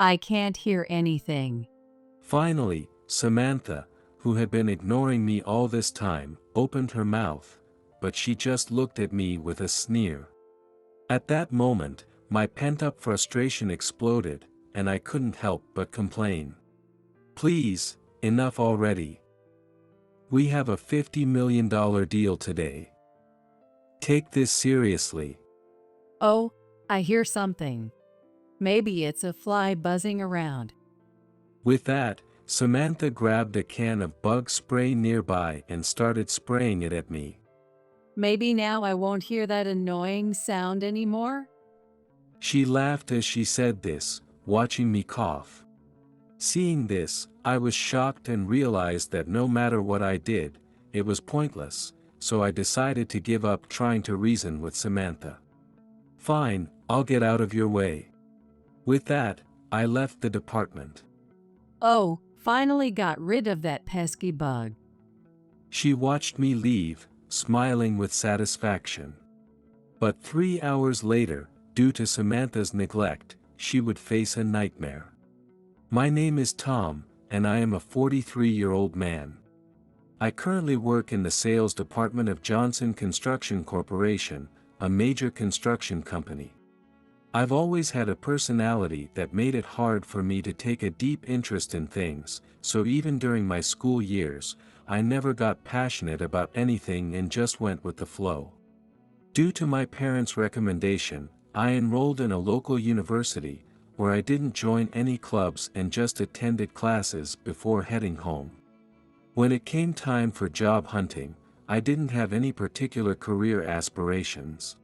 I can't hear anything. Finally, Samantha, who had been ignoring me all this time, opened her mouth, but she just looked at me with a sneer. At that moment, my pent-up frustration exploded, and I couldn't help but complain. Please, enough already. We have a $50 million deal today. Take this seriously. Oh, I hear something. Maybe it's a fly buzzing around. With that, Samantha grabbed a can of bug spray nearby and started spraying it at me. Maybe now I won't hear that annoying sound anymore? She laughed as she said this, watching me cough. Seeing this, I was shocked and realized that no matter what I did, it was pointless, so I decided to give up trying to reason with Samantha. Fine, I'll get out of your way. With that, I left the department. Oh, finally got rid of that pesky bug. She watched me leave, smiling with satisfaction. But 3 hours later, due to Samantha's neglect, she would face a nightmare. My name is Tom, and I am a 43-year-old man. I currently work in the sales department of Johnson Construction Corporation, a major construction company. I've always had a personality that made it hard for me to take a deep interest in things, so even during my school years, I never got passionate about anything and just went with the flow. Due to my parents' recommendation, I enrolled in a local university, where I didn't join any clubs and just attended classes before heading home. When it came time for job hunting, I didn't have any particular career aspirations.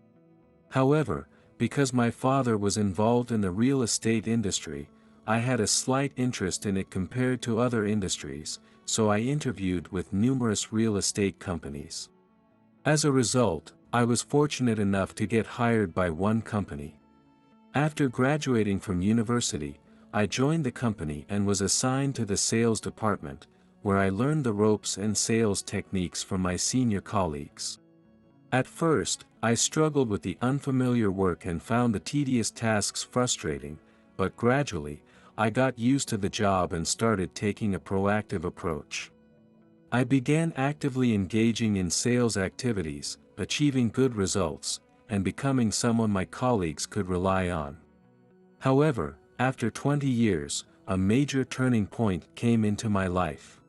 However, because my father was involved in the real estate industry, I had a slight interest in it compared to other industries, so I interviewed with numerous real estate companies. As a result, I was fortunate enough to get hired by one company. After graduating from university, I joined the company and was assigned to the sales department, where I learned the ropes and sales techniques from my senior colleagues. At first, I struggled with the unfamiliar work and found the tedious tasks frustrating, but gradually, I got used to the job and started taking a proactive approach. I began actively engaging in sales activities, achieving good results, and becoming someone my colleagues could rely on. However, after 20 years, a major turning point came into my life.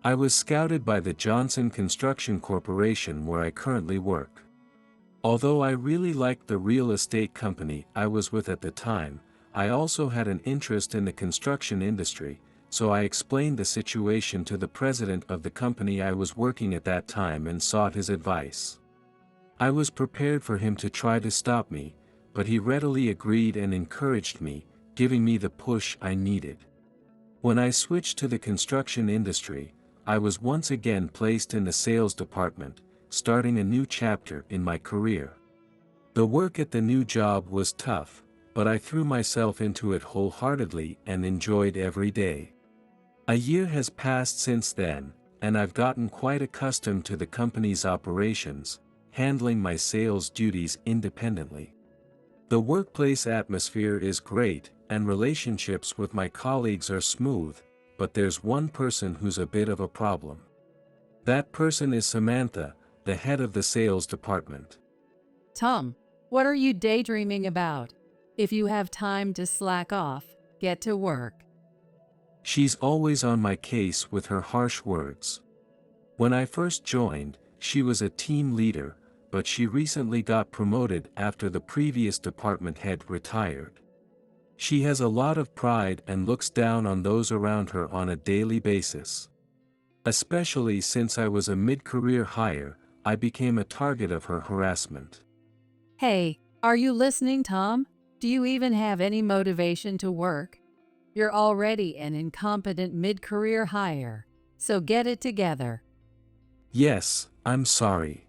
I was scouted by the Johnson Construction Corporation where I currently work. Although I really liked the real estate company I was with at the time, I also had an interest in the construction industry, so I explained the situation to the president of the company I was working at that time and sought his advice. I was prepared for him to try to stop me, but he readily agreed and encouraged me, giving me the push I needed. When I switched to the construction industry, I was once again placed in the sales department, starting a new chapter in my career. The work at the new job was tough, but I threw myself into it wholeheartedly and enjoyed every day. A year has passed since then, and I've gotten quite accustomed to the company's operations, handling my sales duties independently. The workplace atmosphere is great, and relationships with my colleagues are smooth, but there's one person who's a bit of a problem. That person is Samantha, the head of the sales department. Tom, what are you daydreaming about? If you have time to slack off, get to work. She's always on my case with her harsh words. When I first joined, she was a team leader, but she recently got promoted after the previous department head retired. She has a lot of pride and looks down on those around her on a daily basis. Especially since I was a mid-career hire, I became a target of her harassment. Hey, are you listening, Tom? Do you even have any motivation to work? You're already an incompetent mid-career hire, so get it together. Yes, I'm sorry.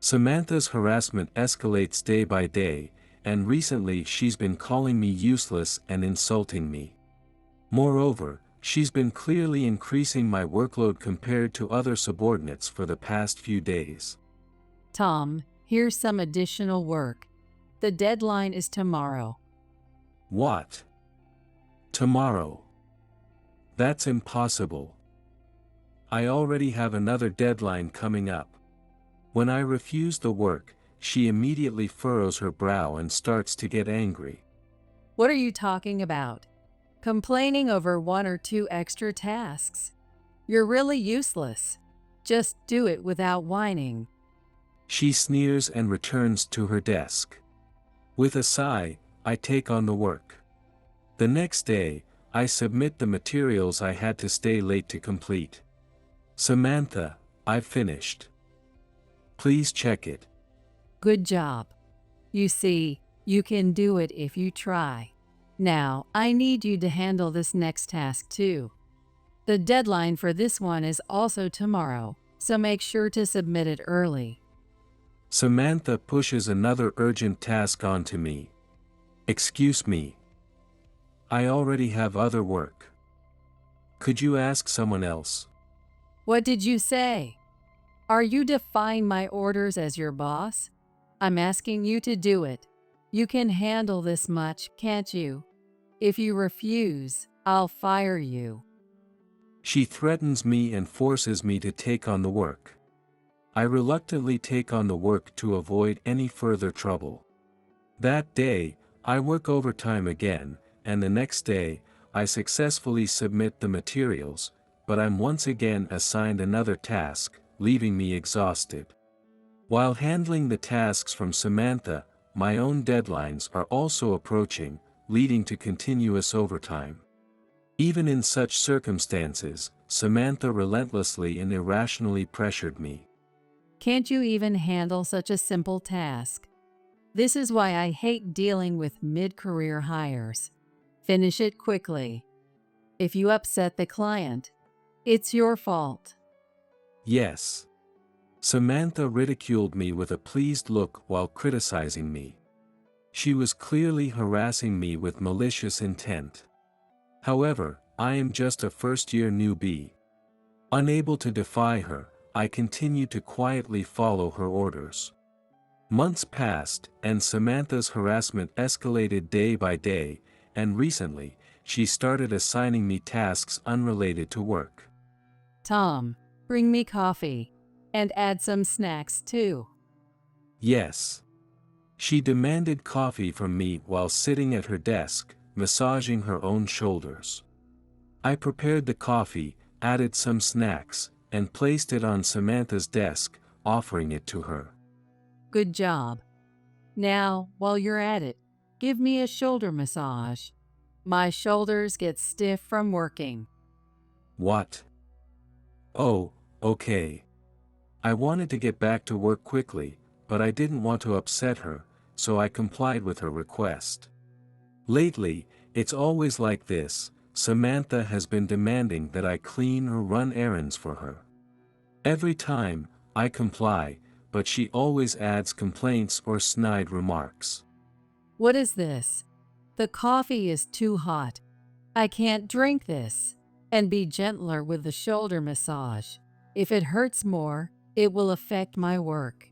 Samantha's harassment escalates day by day, and recently she's been calling me useless and insulting me. Moreover, she's been clearly increasing my workload compared to other subordinates for the past few days. Tom, here's some additional work. The deadline is tomorrow. What? Tomorrow. That's impossible. I already have another deadline coming up. When I refuse the work, she immediately furrows her brow and starts to get angry. What are you talking about? Complaining over 1 or 2 extra tasks? You're really useless. Just do it without whining. She sneers and returns to her desk. With a sigh, I take on the work. The next day, I submit the materials I had to stay late to complete. Samantha, I've finished. Please check it. Good job. You see, you can do it if you try. Now, I need you to handle this next task too. The deadline for this one is also tomorrow, so make sure to submit it early. Samantha pushes another urgent task onto me. Excuse me. I already have other work. Could you ask someone else? What did you say? Are you defying my orders as your boss? I'm asking you to do it. You can handle this much, can't you? If you refuse, I'll fire you. She threatens me and forces me to take on the work. I reluctantly take on the work to avoid any further trouble. That day, I work overtime again, and the next day, I successfully submit the materials, but I'm once again assigned another task, leaving me exhausted. While handling the tasks from Samantha, my own deadlines are also approaching, leading to continuous overtime. Even in such circumstances, Samantha relentlessly and irrationally pressured me. Can't you even handle such a simple task? This is why I hate dealing with mid-career hires. Finish it quickly. If you upset the client, it's your fault. Yes. Samantha ridiculed me with a pleased look while criticizing me. She was clearly harassing me with malicious intent. However, I am just a first-year newbie. Unable to defy her, I continued to quietly follow her orders. Months passed, and Samantha's harassment escalated day by day, and recently, she started assigning me tasks unrelated to work. Tom, bring me coffee. And add some snacks too. Yes. She demanded coffee from me while sitting at her desk, massaging her own shoulders. I prepared the coffee, added some snacks, and placed it on Samantha's desk, offering it to her. Good job. Now, while you're at it, give me a shoulder massage. My shoulders get stiff from working. What? Oh, okay. I wanted to get back to work quickly, but I didn't want to upset her, so I complied with her request. Lately, it's always like this. Samantha has been demanding that I clean or run errands for her. Every time, I comply, but she always adds complaints or snide remarks. What is this? The coffee is too hot. I can't drink this. And be gentler with the shoulder massage. If it hurts more, it will affect my work.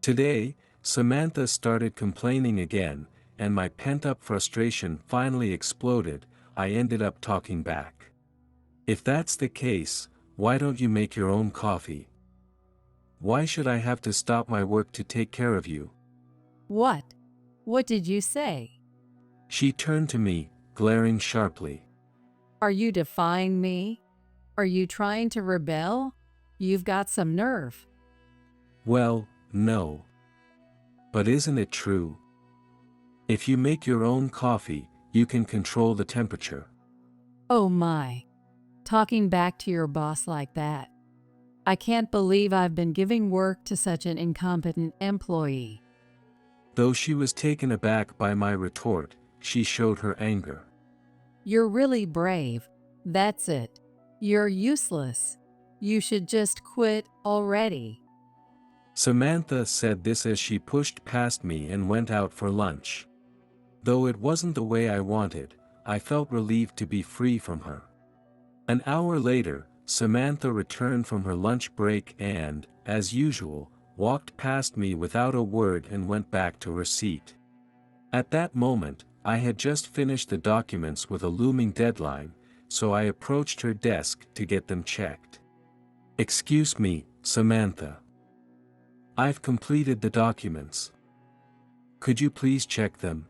Today, Samantha started complaining again, and my pent-up frustration finally exploded. I ended up talking back. If that's the case, why don't you make your own coffee? Why should I have to stop my work to take care of you? What? What did you say? She turned to me, glaring sharply. Are you defying me? Are you trying to rebel? You've got some nerve. Well, no. But isn't it true? If you make your own coffee, you can control the temperature. Oh my. Talking back to your boss like that. I can't believe I've been giving work to such an incompetent employee. Though she was taken aback by my retort, she showed her anger. You're really brave. That's it. You're useless. You should just quit already. Samantha said this as she pushed past me and went out for lunch. Though it wasn't the way I wanted, I felt relieved to be free from her. An hour later, Samantha returned from her lunch break and, as usual, walked past me without a word and went back to her seat. At that moment, I had just finished the documents with a looming deadline, so I approached her desk to get them checked. "Excuse me, Samantha. I've completed the documents. Could you please check them?"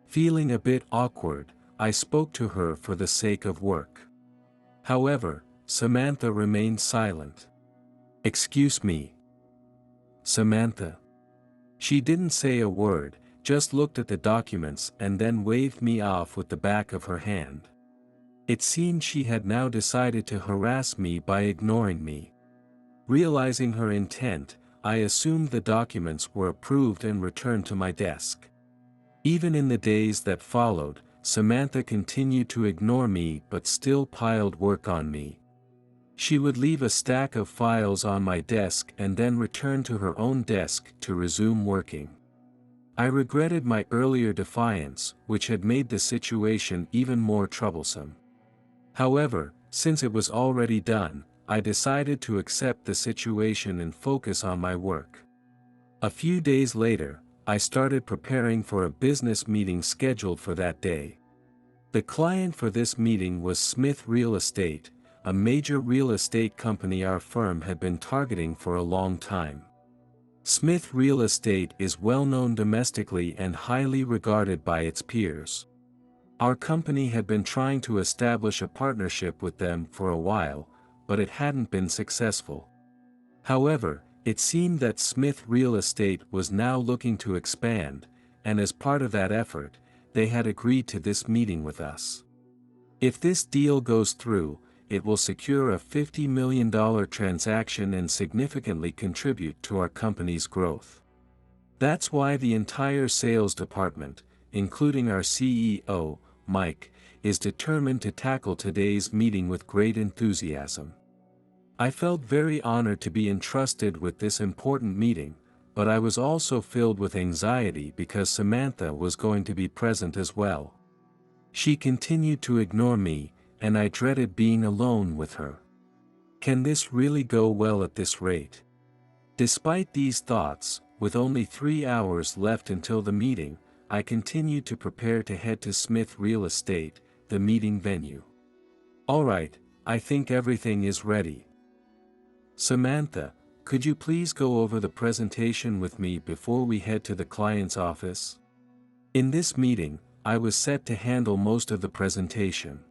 Feeling a bit awkward, I spoke to her for the sake of work. However, Samantha remained silent. "Excuse me, Samantha." She didn't say a word, just looked at the documents and then waved me off with the back of her hand. It seemed she had now decided to harass me by ignoring me. Realizing her intent, I assumed the documents were approved and returned to my desk. Even in the days that followed, Samantha continued to ignore me but still piled work on me. She would leave a stack of files on my desk and then return to her own desk to resume working. I regretted my earlier defiance, which had made the situation even more troublesome. However, since it was already done, I decided to accept the situation and focus on my work. A few days later, I started preparing for a business meeting scheduled for that day. The client for this meeting was Smith Real Estate, a major real estate company our firm had been targeting for a long time. Smith Real Estate is well known domestically and highly regarded by its peers. Our company had been trying to establish a partnership with them for a while, but it hadn't been successful. However, it seemed that Smith Real Estate was now looking to expand, and as part of that effort, they had agreed to this meeting with us. If this deal goes through, it will secure a $50 million transaction and significantly contribute to our company's growth. That's why the entire sales department, including our CEO, Mike, is determined to tackle today's meeting with great enthusiasm. I felt very honored to be entrusted with this important meeting, but I was also filled with anxiety because Samantha was going to be present as well. She continued to ignore me, and I dreaded being alone with her. Can this really go well at this rate? Despite these thoughts, with only 3 hours left until the meeting, I continued to prepare to head to Smith Real Estate, the meeting venue. "Alright, I think everything is ready. Samantha, could you please go over the presentation with me before we head to the client's office?" In this meeting, I was set to handle most of the presentation.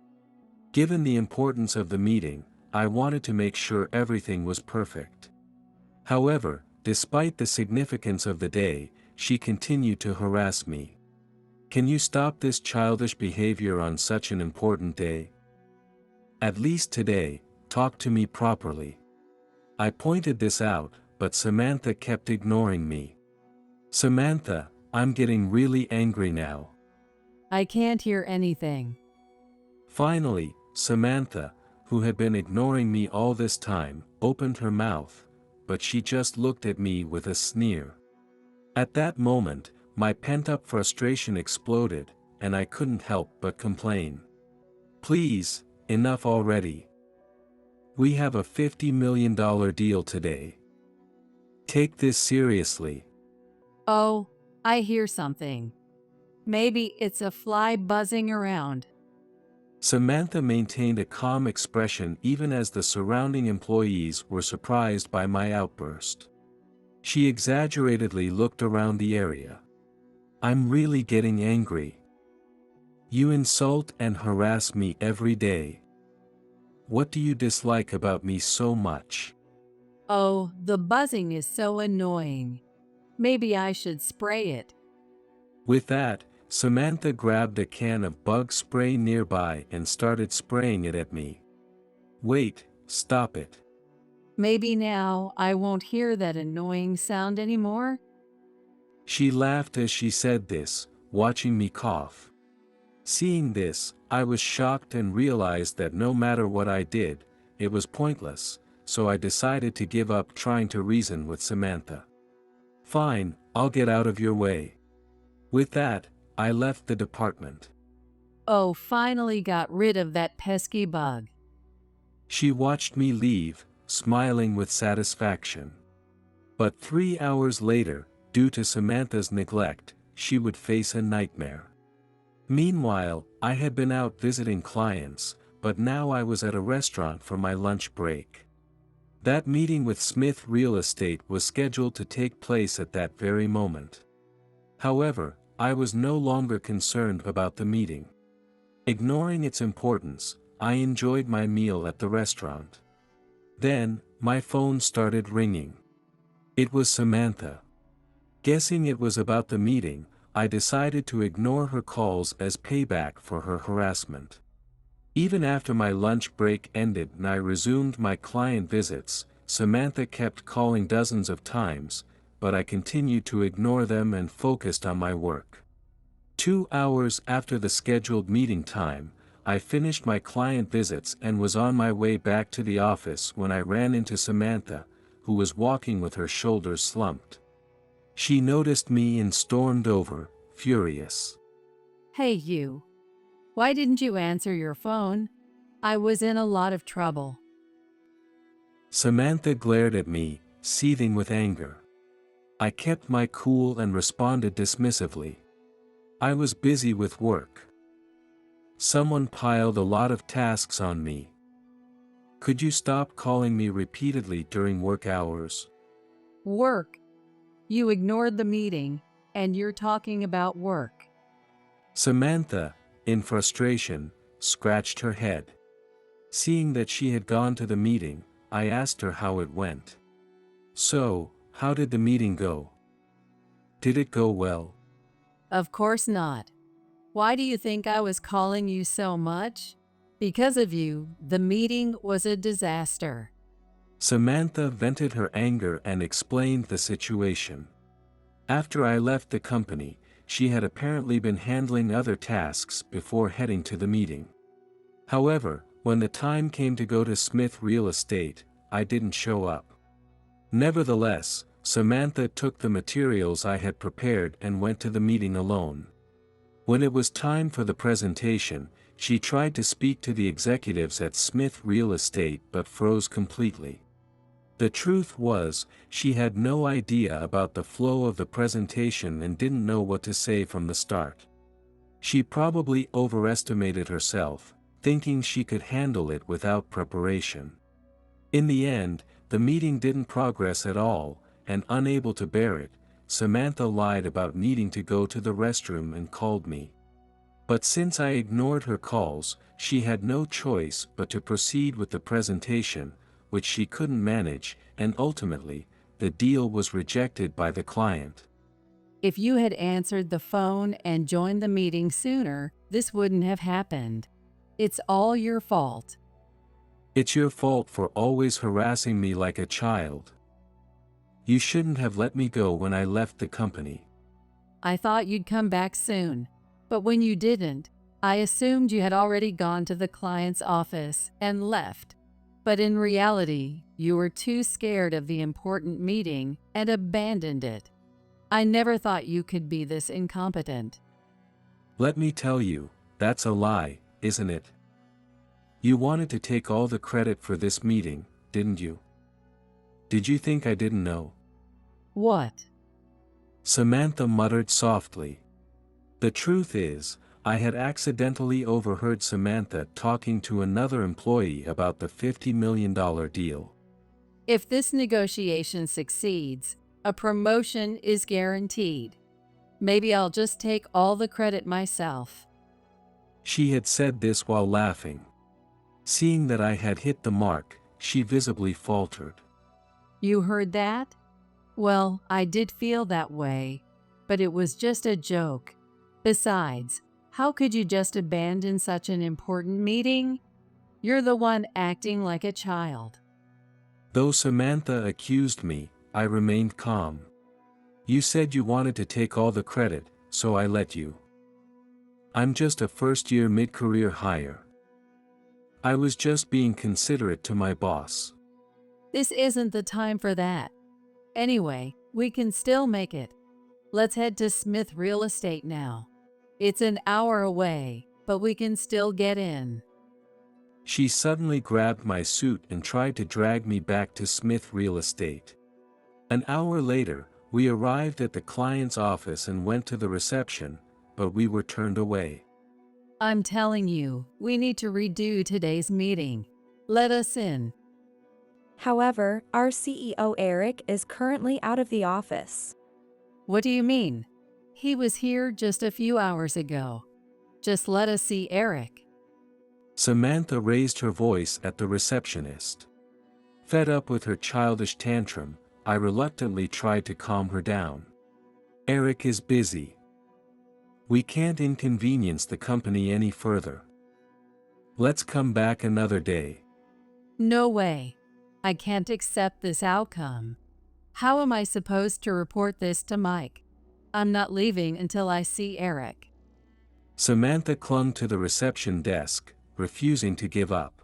Given the importance of the meeting, I wanted to make sure everything was perfect. However, despite the significance of the day, she continued to harass me. "Can you stop this childish behavior on such an important day? At least today, talk to me properly." I pointed this out, but Samantha kept ignoring me. "Samantha, I'm getting really angry now." I can't hear anything. Finally, Samantha, who had been ignoring me all this time, opened her mouth, but she just looked at me with a sneer. At that moment, my pent-up frustration exploded, and I couldn't help but complain. "Please, enough already. We have a $50 million deal today. Take this seriously." Oh, I hear something. Maybe it's a fly buzzing around. Samantha maintained a calm expression even as the surrounding employees were surprised by my outburst. She exaggeratedly looked around the area. "I'm really getting angry. You insult and harass me every day. What do you dislike about me so much?" Oh, the buzzing is so annoying. Maybe I should spray it. With that, Samantha grabbed a can of bug spray nearby and started spraying it at me. "Wait, stop it." Maybe now I won't hear that annoying sound anymore. She laughed as she said this, watching me cough. Seeing this, I was shocked and realized that no matter what I did, it was pointless, so I decided to give up trying to reason with Samantha. "Fine, I'll get out of your way." With that, I left the department. Oh, finally got rid of that pesky bug. She watched me leave, smiling with satisfaction. But 3 hours later, due to Samantha's neglect, she would face a nightmare. Meanwhile, I had been out visiting clients, but now I was at a restaurant for my lunch break. That meeting with Smith Real Estate was scheduled to take place at that very moment. However, I was no longer concerned about the meeting. Ignoring its importance, I enjoyed my meal at the restaurant. Then, my phone started ringing. It was Samantha. Guessing it was about the meeting, I decided to ignore her calls as payback for her harassment. Even after my lunch break ended and I resumed my client visits, Samantha kept calling dozens of times, but I continued to ignore them and focused on my work. 2 hours after the scheduled meeting time, I finished my client visits and was on my way back to the office when I ran into Samantha, who was walking with her shoulders slumped. She noticed me and stormed over, furious. Hey you. Why didn't you answer your phone? I was in a lot of trouble. Samantha glared at me, seething with anger. I kept my cool and responded dismissively. I was busy with work. Someone piled a lot of tasks on me. Could you stop calling me repeatedly during work hours? Work. You ignored the meeting, and you're talking about work. Samantha, in frustration, scratched her head. Seeing that she had gone to the meeting, I asked her how it went. So, how did the meeting go? Did it go well? Of course not. Why do you think I was calling you so much? Because of you, the meeting was a disaster. Samantha vented her anger and explained the situation. After I left the company, she had apparently been handling other tasks before heading to the meeting. However, when the time came to go to Smith Real Estate, I didn't show up. Nevertheless, Samantha took the materials I had prepared and went to the meeting alone. When it was time for the presentation, she tried to speak to the executives at Smith Real Estate but froze completely. The truth was, she had no idea about the flow of the presentation and didn't know what to say from the start. She probably overestimated herself, thinking she could handle it without preparation. In the end, the meeting didn't progress at all, and unable to bear it, Samantha lied about needing to go to the restroom and called me. But since I ignored her calls, she had no choice but to proceed with the presentation, which she couldn't manage, and ultimately, the deal was rejected by the client. If you had answered the phone and joined the meeting sooner, this wouldn't have happened. It's all your fault. It's your fault for always harassing me like a child. You shouldn't have let me go when I left the company. I thought you'd come back soon, but when you didn't, I assumed you had already gone to the client's office and left. But in reality, you were too scared of the important meeting and abandoned it. I never thought you could be this incompetent. Let me tell you, that's a lie, isn't it? You wanted to take all the credit for this meeting, didn't you? Did you think I didn't know? What? Samantha muttered softly. The truth is, I had accidentally overheard Samantha talking to another employee about the $50 million deal. If this negotiation succeeds, a promotion is guaranteed. Maybe I'll just take all the credit myself. She had said this while laughing. Seeing that I had hit the mark, she visibly faltered. You heard that? Well, I did feel that way, but it was just a joke. Besides, how could you just abandon such an important meeting? You're the one acting like a child. Though Samantha accused me, I remained calm. You said you wanted to take all the credit, so I let you. I'm just a first-year mid-career hire. I was just being considerate to my boss. This isn't the time for that. Anyway, we can still make it. Let's head to Smith Real Estate now. It's an hour away, but we can still get in. She suddenly grabbed my suit and tried to drag me back to Smith Real Estate. An hour later, we arrived at the client's office and went to the reception, but we were turned away. I'm telling you, we need to redo today's meeting. Let us in. However, our CEO Eric is currently out of the office. What do you mean? He was here just a few hours ago. Just let us see Eric. Samantha raised her voice at the receptionist. Fed up with her childish tantrum, I reluctantly tried to calm her down. Eric is busy. We can't inconvenience the company any further. Let's come back another day. No way. I can't accept this outcome. How am I supposed to report this to Mike? I'm not leaving until I see Eric. Samantha clung to the reception desk, refusing to give up.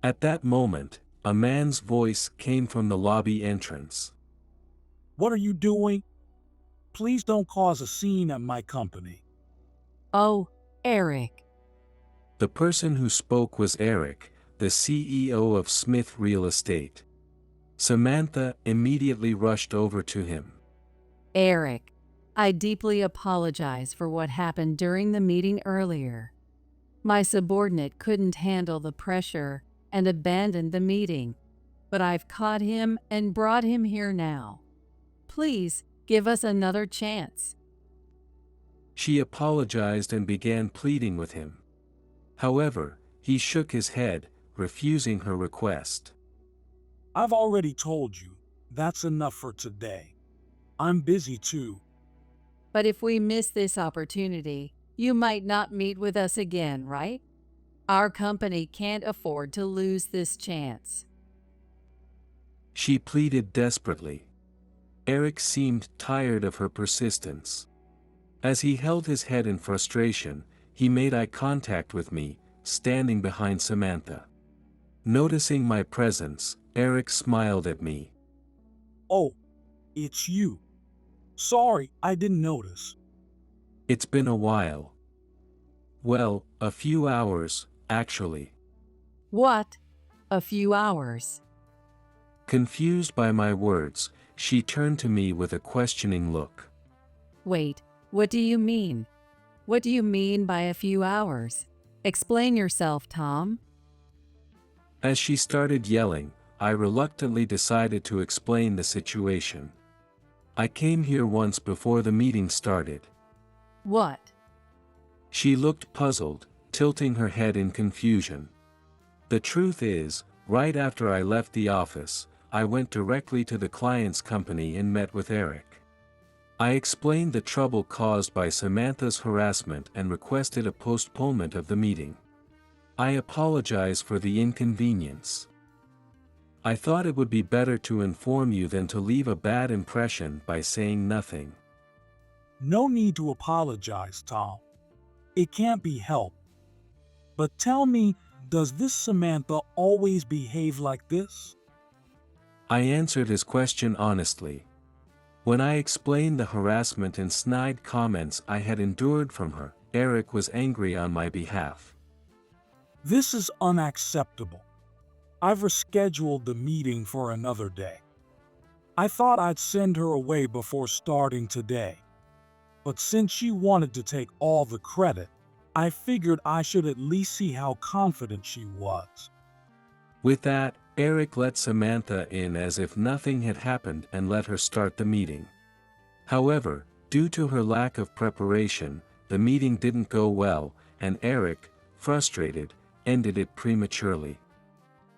At that moment, a man's voice came from the lobby entrance. What are you doing? Please don't cause a scene at my company. Oh, Eric. The person who spoke was Eric, the CEO of Smith Real Estate. Samantha immediately rushed over to him. Eric, I deeply apologize for what happened during the meeting earlier. My subordinate couldn't handle the pressure and abandoned the meeting, but I've caught him and brought him here now. Please give us another chance. She apologized and began pleading with him. However, he shook his head, refusing her request. I've already told you, that's enough for today. I'm busy too. But if we miss this opportunity, you might not meet with us again, right? Our company can't afford to lose this chance. She pleaded desperately. Eric seemed tired of her persistence. As he held his head in frustration, he made eye contact with me, standing behind Samantha. Noticing my presence, Eric smiled at me. Oh, it's you. Sorry, I didn't notice. It's been a while. Well, a few hours, actually. What? A few hours. Confused by my words, she turned to me with a questioning look. Wait, what do you mean? What do you mean by a few hours? Explain yourself, Tom. As she started yelling, I reluctantly decided to explain the situation. I came here once before the meeting started. What? She looked puzzled, tilting her head in confusion. The truth is, right after I left the office, I went directly to the client's company and met with Eric. I explained the trouble caused by Samantha's harassment and requested a postponement of the meeting. I apologize for the inconvenience. I thought it would be better to inform you than to leave a bad impression by saying nothing. No need to apologize, Tom. It can't be helped. But tell me, does this Samantha always behave like this? I answered his question honestly. When I explained the harassment and snide comments I had endured from her, Eric was angry on my behalf. This is unacceptable. I've rescheduled the meeting for another day. I thought I'd send her away before starting today. But since she wanted to take all the credit, I figured I should at least see how confident she was. With that, Eric let Samantha in as if nothing had happened and let her start the meeting. However, due to her lack of preparation, the meeting didn't go well, and Eric, frustrated, ended it prematurely.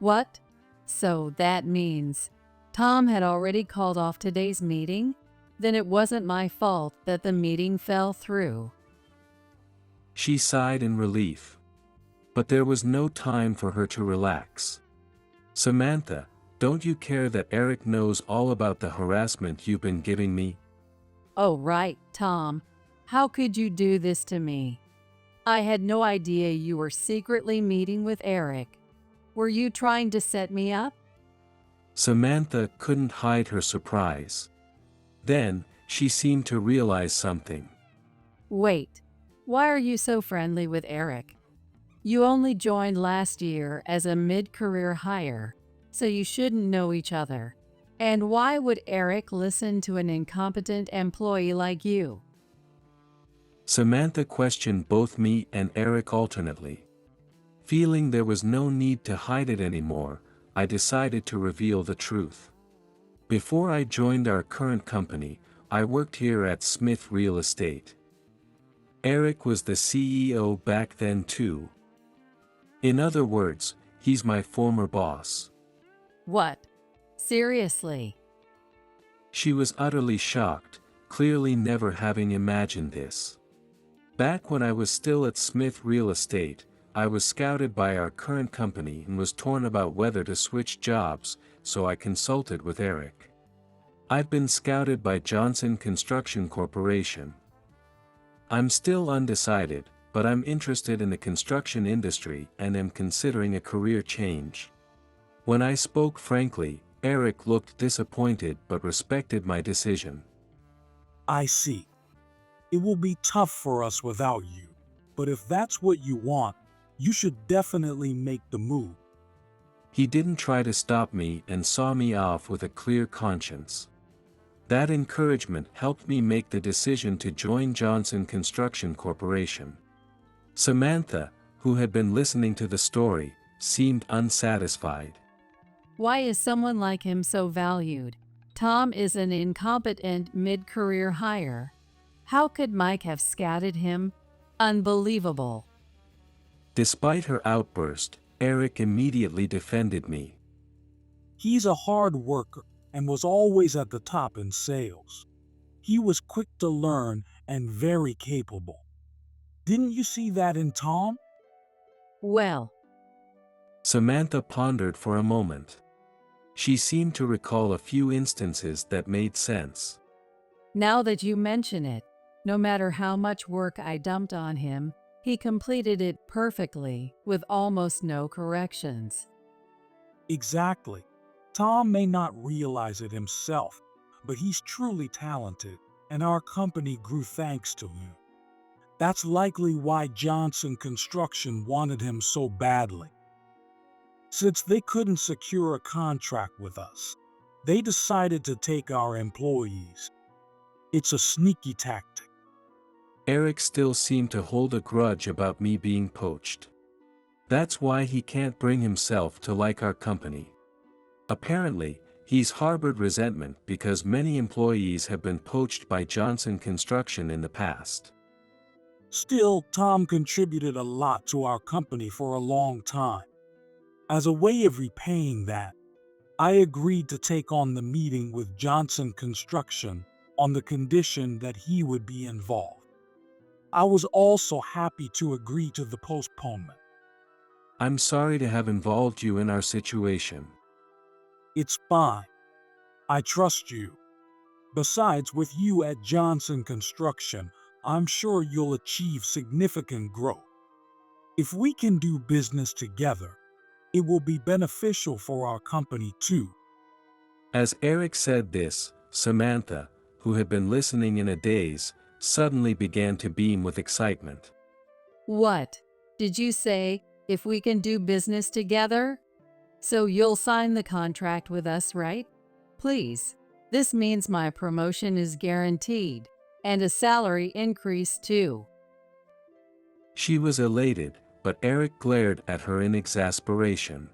What? So that means Tom had already called off today's meeting? Then it wasn't my fault that the meeting fell through. She sighed in relief. But there was no time for her to relax. Samantha, don't you care that Eric knows all about the harassment you've been giving me? Oh, right, Tom. How could you do this to me? I had no idea you were secretly meeting with Eric. Were you trying to set me up? Samantha couldn't hide her surprise. Then, she seemed to realize something. Wait, why are you so friendly with Eric? You only joined last year as a mid-career hire, so you shouldn't know each other. And why would Eric listen to an incompetent employee like you? Samantha questioned both me and Eric alternately. Feeling there was no need to hide it anymore, I decided to reveal the truth. Before I joined our current company, I worked here at Smith Real Estate. Eric was the CEO back then too. In other words, he's my former boss. What? Seriously? She was utterly shocked, clearly never having imagined this. Back when I was still at Smith Real Estate, I was scouted by our current company and was torn about whether to switch jobs, so I consulted with Eric. I've been scouted by Johnson Construction Corporation. I'm still undecided, but I'm interested in the construction industry and am considering a career change. When I spoke frankly, Eric looked disappointed but respected my decision. I see. It will be tough for us without you, but if that's what you want, you should definitely make the move. He didn't try to stop me and saw me off with a clear conscience. That encouragement helped me make the decision to join Johnson Construction Corporation. Samantha, who had been listening to the story, seemed unsatisfied. Why is someone like him so valued? Tom is an incompetent mid-career hire. How could Mike have scattered him? Unbelievable. Despite her outburst, Eric immediately defended me. He's a hard worker and was always at the top in sales. He was quick to learn and very capable. Didn't you see that in Tom? Well, Samantha pondered for a moment. She seemed to recall a few instances that made sense. now that you mention it, no matter how much work I dumped on him, he completed it perfectly, with almost no corrections. Exactly. Tom may not realize it himself, but he's truly talented, and our company grew thanks to him. That's likely why Johnson Construction wanted him so badly. Since they couldn't secure a contract with us, they decided to take our employees. It's a sneaky tactic. Eric still seemed to hold a grudge about me being poached. That's why he can't bring himself to like our company. Apparently, he's harbored resentment because many employees have been poached by Johnson Construction in the past. Still, Tom contributed a lot to our company for a long time. As a way of repaying that, I agreed to take on the meeting with Johnson Construction on the condition that he would be involved. I was also happy to agree to the postponement. I'm sorry to have involved you in our situation. It's fine. I trust you. Besides, with you at Johnson Construction, I'm sure you'll achieve significant growth. If we can do business together, it will be beneficial for our company too. As Eric said this, Samantha, who had been listening in a daze, suddenly began to beam with excitement. What? Did you say, if we can do business together? So you'll sign the contract with us, right? Please. This means my promotion is guaranteed, and a salary increase too. She was elated, but Eric glared at her in exasperation.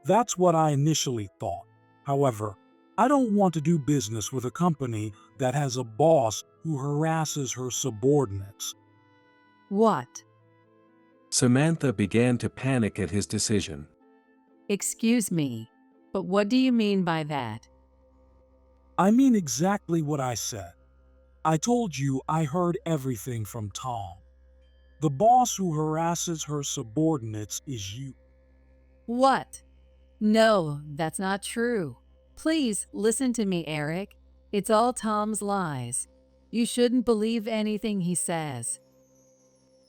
That's what I initially thought. However, I don't want to do business with a company that has a boss who harasses her subordinates. What? Samantha began to panic at his decision. Excuse me, but what do you mean by that? I mean exactly what I said. I told you I heard everything from Tom. The boss who harasses her subordinates is you. What? No, that's not true. Please listen to me, Eric. It's all Tom's lies. You shouldn't believe anything he says.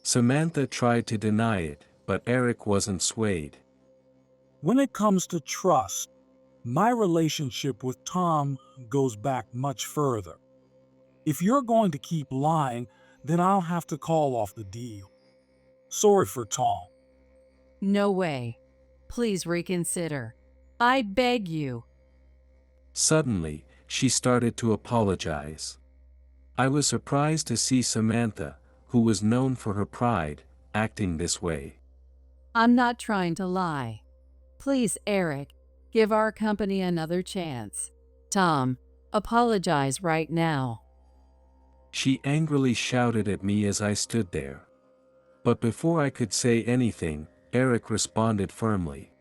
Samantha tried to deny it, but Eric wasn't swayed. When it comes to trust, my relationship with Tom goes back much further. If you're going to keep lying, then I'll have to call off the deal. Sorry for Tom. No way. Please reconsider. I beg you. Suddenly, she started to apologize. I was surprised to see Samantha, who was known for her pride, acting this way. I'm not trying to lie. Please, Eric, give our company another chance. Tom, apologize right now. She angrily shouted at me as I stood there. But before I could say anything, Eric responded firmly.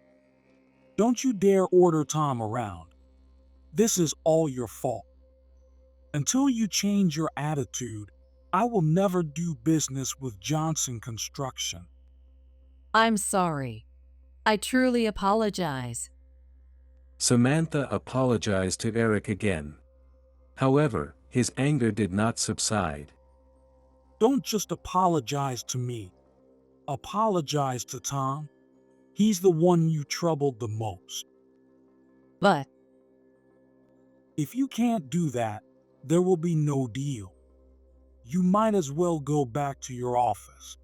Don't you dare order Tom around. This is all your fault. Until you change your attitude, I will never do business with Johnson Construction. I'm sorry. I truly apologize. Samantha apologized to Eric again. However, his anger did not subside. Don't just apologize to me. Apologize to Tom. He's the one you troubled the most. But If you can't do that, there will be no deal. You might as well go back to your office.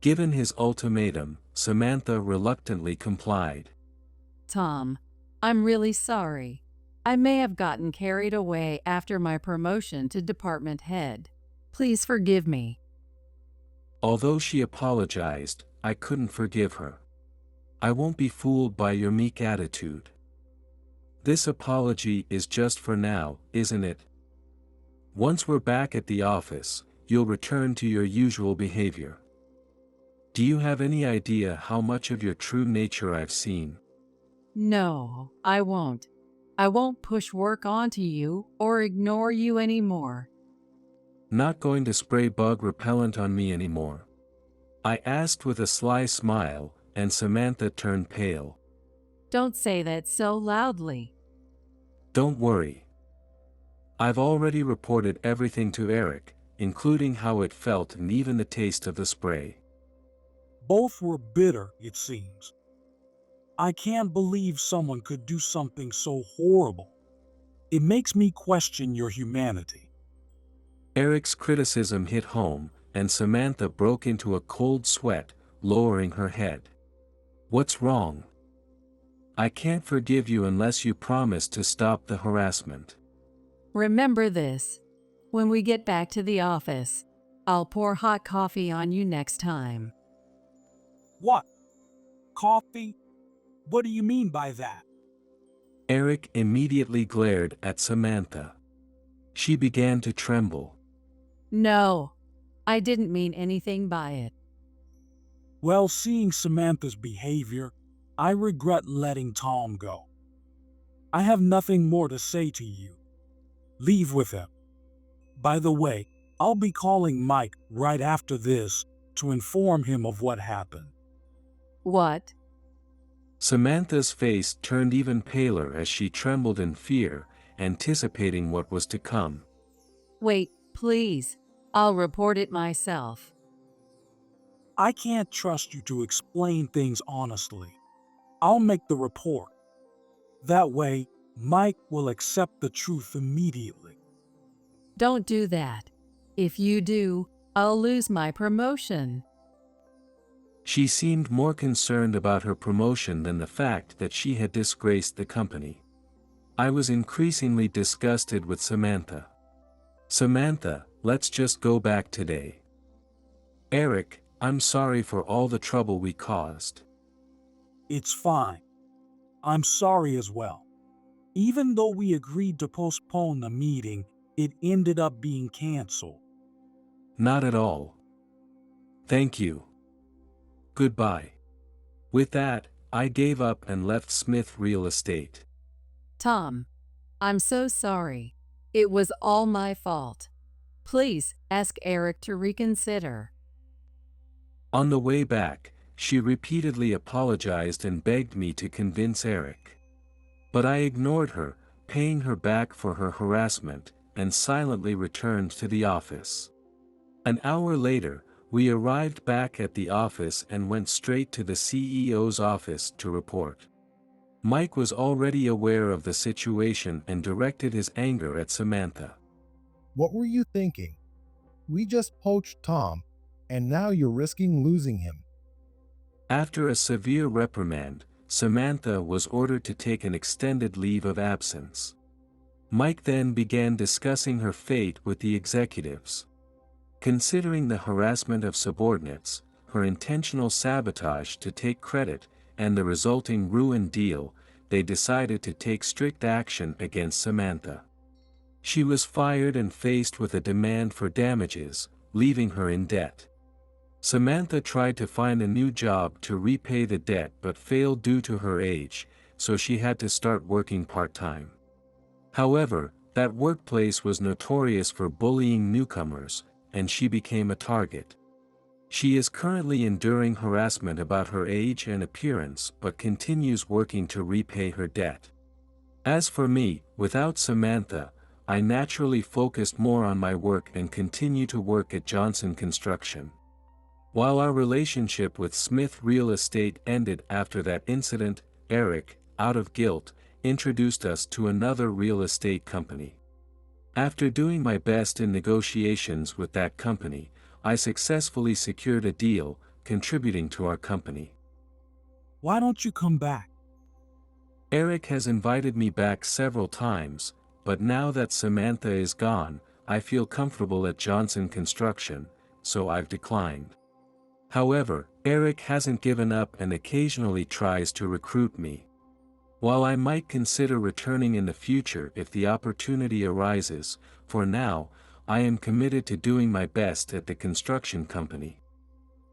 Given his ultimatum, Samantha reluctantly complied. Tom, I'm really sorry. I may have gotten carried away after my promotion to department head. Please forgive me. Although she apologized, I couldn't forgive her. I won't be fooled by your meek attitude. This apology is just for now, isn't it? Once we're back at the office, you'll return to your usual behavior. Do you have any idea how much of your true nature I've seen? No, I won't. I won't push work onto you or ignore you anymore. Not going to spray bug repellent on me anymore? I asked with a sly smile, and Samantha turned pale. Don't say that so loudly. Don't worry. I've already reported everything to Eric, including how it felt and even the taste of the spray. Both were bitter, it seems. I can't believe someone could do something so horrible. It makes me question your humanity. Eric's criticism hit home, and Samantha broke into a cold sweat, lowering her head. What's wrong? I can't forgive you unless you promise to stop the harassment. Remember this. When we get back to the office, I'll pour hot coffee on you next time. What? Coffee? What do you mean by that? Eric immediately glared at Samantha. She began to tremble. No, I didn't mean anything by it. Well, seeing Samantha's behavior, I regret letting Tom go. I have nothing more to say to you. Leave with him. By the way, I'll be calling Mike right after this to inform him of what happened. What? Samantha's face turned even paler as she trembled in fear, anticipating what was to come. Wait, please. I'll report it myself. I can't trust you to explain things honestly. I'll make the report. That way, Mike will accept the truth immediately. Don't do that. If you do, I'll lose my promotion. She seemed more concerned about her promotion than the fact that she had disgraced the company. I was increasingly disgusted with Samantha. Samantha, let's just go back today. Eric, I'm sorry for all the trouble we caused. It's fine. I'm sorry as well. Even though we agreed to postpone the meeting, it ended up being canceled. Not at all. Thank you. Goodbye. With that, I gave up and left Smith Real Estate. Tom, I'm so sorry. It was all my fault. Please ask Eric to reconsider. On the way back, she repeatedly apologized and begged me to convince Eric. But I ignored her, paying her back for her harassment, and silently returned to the office. An hour later, we arrived back at the office and went straight to the CEO's office to report. Mike was already aware of the situation and directed his anger at Samantha. What were you thinking? We just poached Tom, and now you're risking losing him. After a severe reprimand, Samantha was ordered to take an extended leave of absence. Mike then began discussing her fate with the executives. Considering the harassment of subordinates, her intentional sabotage to take credit, and the resulting ruined deal, they decided to take strict action against Samantha. She was fired and faced with a demand for damages, leaving her in debt. Samantha tried to find a new job to repay the debt but failed due to her age, so she had to start working part-time. However, that workplace was notorious for bullying newcomers, and she became a target. She is currently enduring harassment about her age and appearance but continues working to repay her debt. As for me, without Samantha, I naturally focused more on my work and continue to work at Johnson Construction. While our relationship with Smith Real Estate ended after that incident, Eric, out of guilt, introduced us to another real estate company. After doing my best in negotiations with that company, I successfully secured a deal, contributing to our company. Why don't you come back? Eric has invited me back several times, but now that Samantha is gone, I feel comfortable at Johnson Construction, so I've declined. However, Eric hasn't given up and occasionally tries to recruit me. While I might consider returning in the future if the opportunity arises, for now, I am committed to doing my best at the construction company.